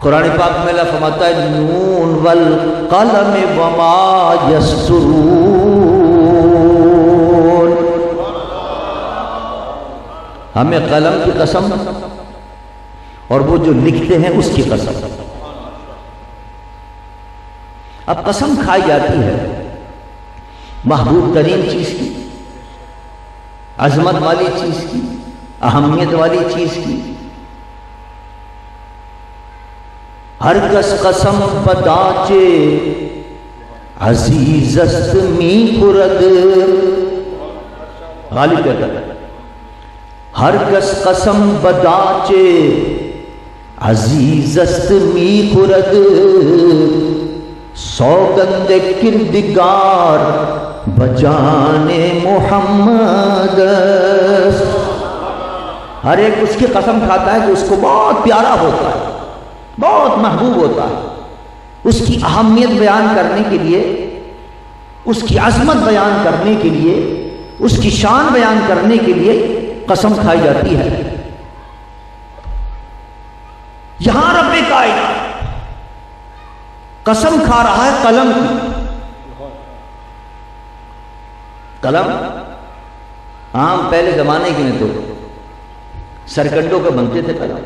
قرآن پاک میں اللہ فرماتا ہے نون والقلم وما یسطرون، ہمیں قلم کی قسم اور وہ جو لکھتے ہیں اس کی قسم۔ اب قسم کھائی جاتی ہے محبوب ترین چیز کی، عظمت والی چیز کی، اہمیت والی چیز کی۔ ہر کس قسم بداچے عزیز است می خورد، غالب کہتا ہے ہر کس قسم بداچے عزیز است می خورد، سوگند کردگار بجان محمد۔ ہر ایک اس کی قسم کھاتا ہے کہ اس کو بہت پیارا ہوتا ہے، بہت محبوب ہوتا ہے۔ اس کی اہمیت بیان کرنے کے لیے، اس کی عظمت بیان کرنے کے لیے، اس کی شان بیان کرنے کے لیے قسم کھائی جاتی ہے۔ یہاں رب کائنات قسم کھا رہا ہے قلم کی۔ قلم عام پہلے زمانے کے میں تو سرکنڈوں کا بنتے تھے قلم،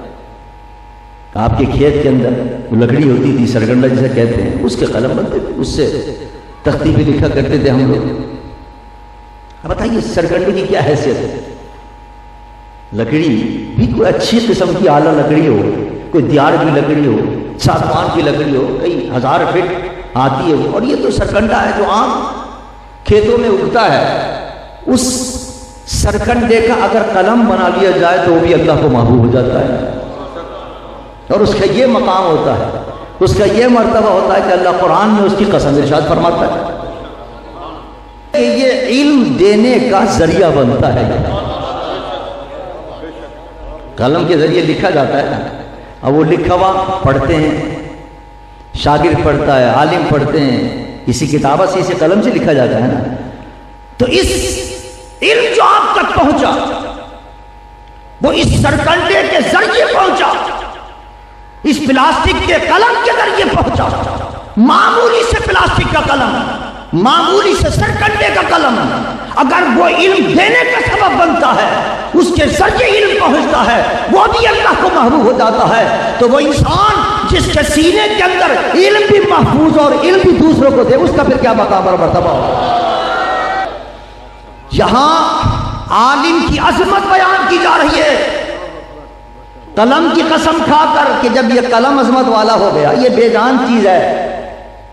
آپ کے کھیت کے اندر وہ لکڑی ہوتی تھی سرکنڈا جسے کہتے ہیں، اس کے قلم بنتے تھے، اس سے تختی پہ لکھا کرتے تھے ہم لوگ۔ اب بتائیے سرکنڈے کی کیا حیثیت ہے؟ لکڑی بھی کوئی اچھی قسم کی اعلیٰ لکڑی ہو، کوئی دیار کی لکڑی ہو، ساگوان کی لکڑی ہو، کئی ہزار فٹ آتی ہے وہ، اور یہ تو سرکنڈا ہے جو عام کھیتوں میں اگتا ہے۔ اس سرکنڈے کا اگر قلم بنا لیا جائے تو وہ بھی اللہ کو محبوب ہو جاتا ہے، اور اس کا یہ مقام ہوتا ہے، اس کا یہ مرتبہ ہوتا ہے کہ اللہ قرآن میں اس کی قسم ارشاد فرماتا ہے کہ یہ علم دینے کا ذریعہ بنتا ہے۔ قلم کے ذریعے لکھا جاتا ہے، اب وہ لکھا ہوا پڑھتے ہیں، شاگرد پڑھتا ہے، عالم پڑھتے ہیں، اسی کتابت سے اسے قلم سے لکھا جاتا ہے نا۔ تو اس علم جو آپ تک پہنچا وہ اس سرکنڈے کے ذریعے پہنچا، اس پلاسٹک کے قلم کے ذریعے پہنچا۔ معمولی سے پلاسٹک کا قلم، معمولی سے سرکنڈے کا قلم اگر وہ علم دینے کا سبب بنتا ہے، اس کے ذریعے علم پہنچتا ہے، وہ بھی اللہ کو محبوب ہو جاتا ہے۔ تو وہ انسان جس کے سینے کے اندر علم بھی محفوظ اور علم بھی دوسروں کو دے، اس کا پھر کیا مقام اور مرتبہ ہو۔ یہاں عالم کی عظمت بیان کی جا رہی ہے قلم کی قسم کھا کر کہ جب یہ قلم عظمت والا ہو گیا، یہ بے جان چیز ہے،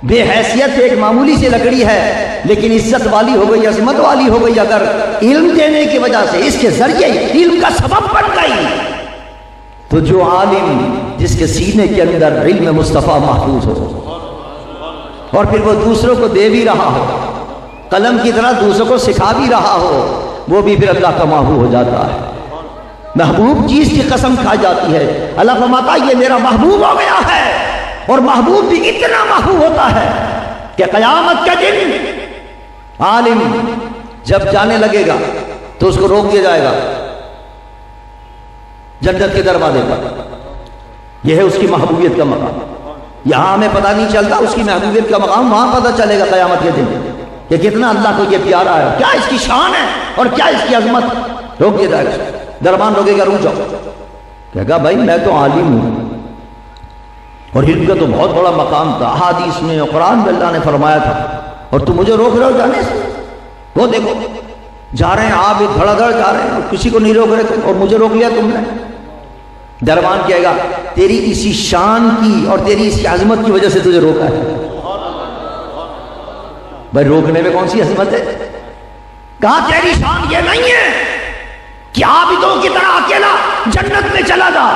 بے حیثیت ایک معمولی سی لکڑی ہے، لیکن عزت والی ہو گئی، عظمت والی ہو گئی اگر علم دینے کی وجہ سے، اس کے ذریعے علم کا سبب بن گئی۔ تو جو عالم جس کے سینے کے اندر علم مصطفیٰ محفوظ ہو اور پھر وہ دوسروں کو دے بھی رہا ہو، قلم کی طرح دوسروں کو سکھا بھی رہا ہو، وہ بھی پھر اللہ کا محبوب ہو جاتا ہے۔ محبوب چیز کی قسم کھائی جاتی ہے۔ اللہ فرماتا ہے یہ میرا محبوب ہو گیا ہے، اور محبوب بھی اتنا محبوب ہوتا ہے کہ قیامت کے دن عالم جب جانے لگے گا تو اس کو روک دیا جائے گا جنت کے دروازے پر۔ یہ ہے اس کی محبوبیت کا مقام۔ یہاں ہمیں پتہ نہیں چلتا اس کی محبوبیت کا مقام، وہاں پتہ چلے گا قیامت کے دن کہ کتنا اللہ کو یہ پیارا ہے، کیا اس کی شان ہے اور کیا اس کی عظمت۔ روک دیا جائے گا، دربان روکے گا، رک جاؤ، کہے گا بھائی میں تو عالم ہوں، اور علم کا تو بہت بڑا مقام تھا، احادیث میں اور قرآن میں اللہ نے فرمایا تھا، اور تم مجھے روک رہے ہو جانے سے۔ وہ دیکھو جا رہے ہیں آپ دھڑا دھڑ جا رہے ہیں اور کسی کو نہیں روک رہے تم، اور مجھے روک لیا تم نے۔ دربان کہے گا تیری اسی شان کی اور تیری اسی عظمت کی وجہ سے تجھے روکا ہے۔ بھائی روکنے میں کون سی عظمت ہے؟ کہا تیری شان یہ نہیں ہے کہ عابدوں کی طرح اکیلا جنت میں چلا جا،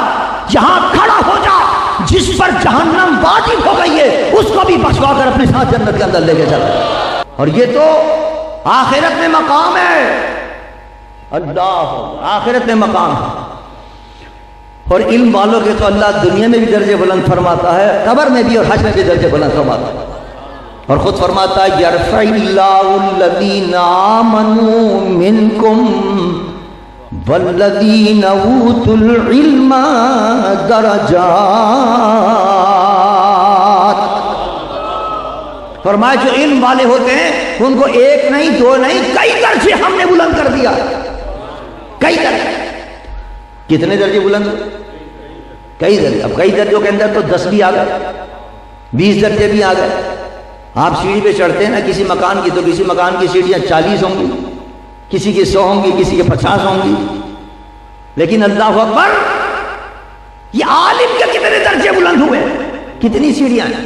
یہاں کھڑا ہو جا، جس پر جہنم واجب ہو گئی ہے اس کو بھی بخشوا کر اپنے ساتھ جنت کے اندر لے کے چلا۔ اور یہ تو آخرت میں مقام ہے، اللہ آخرت میں مقام ہے۔ اور علم والوں کے تو اللہ دنیا میں بھی درجے بلند فرماتا ہے، قبر میں بھی اور حشر میں بھی درجے بلند فرماتا ہے، اور خود فرماتا ہے یرفع اللہ الذین آمنوا منکم والذین اوتوا العلم درجات، فرمایا جو علم والے ہوتے ہیں ان کو ایک نہیں دو نہیں کئی درجے ہم نے بلند کر دیا، کئی درجے۔ کتنے درجے بلند؟ کئی درجے۔ اب کئی درجوں کے اندر تو 10 بھی آ گئے، 20 درجے بھی آ گئے۔ آپ سیڑھی پہ چڑھتے ہیں نا کسی مکان کی، تو کسی مکان کی سیڑھیاں 40 ہوں گی، کسی کی 100 ہوں گی، کسی کے 50 ہوں گی، لیکن اللہ اکبر، یہ عالم کے کتنے درجے بلند ہوئے، کتنی سیڑھیاں ہیں،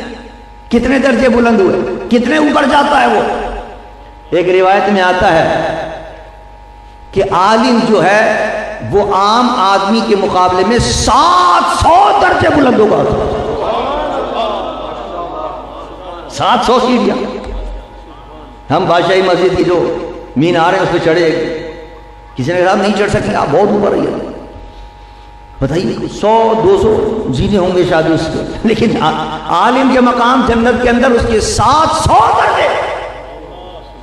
کتنے درجے بلند ہوئے، کتنے اوپر جاتا ہے وہ۔ ایک روایت میں آتا ہے کہ عالم جو ہے وہ عام آدمی کے مقابلے میں 700 درجے بلند ہوگا، 700 سیڑھیاں۔ ہم بادشاہی مسجد کی جو مینار ہے اس پہ چڑھے، کسی نے کہا نہیں چڑھ سکتے آپ، بہت اوپر ہے، بتائیے 100-200 زینے ہوں گے شاید اس کے، لیکن عالم کے مقام جنت کے اندر اس کے 700 درجے،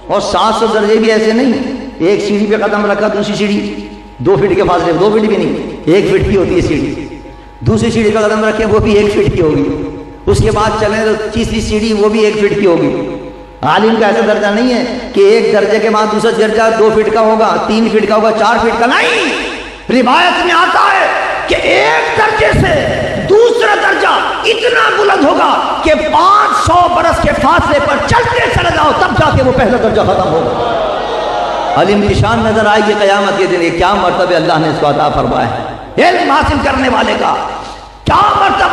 اور 700 درجے بھی ایسے نہیں ایک سیڑھی پہ قدم رکھا دوسری سیڑھی 2 فٹ کے فاصلے، 2 فٹ بھی نہیں، 1 فٹ کی ہوتی ہے سیڑھی، دوسری سیڑھی پہ قدم رکھے وہ بھی 1 فٹ کی ہوگی، اس کے بعد چلیں تو تیسری سیڑھی وہ بھی 1 فٹ کی ہوگی۔ عالم کا ایسا درجہ نہیں ہے کہ ایک درجے کے بعد دوسرا درجہ 2 فٹ کا ہوگا، 3 فٹ کا ہوگا، 4 فٹ کا نہیں۔ روایت میں آتا ہے کہ ایک درجے سے دوسرا درجہ اتنا بلند ہوگا کہ 500 برس کے فاصلے پر چلتے چلے جاؤ تب جا کے وہ پہلا درجہ ختم ہوگا۔ علم کی شان نظر آئے گی قیامت کے دن، یہ کیا مرتبہ اللہ نے اس کو عطا فرمایا ہے۔ علم حاصل کرنے والے کا کیا مرتبہ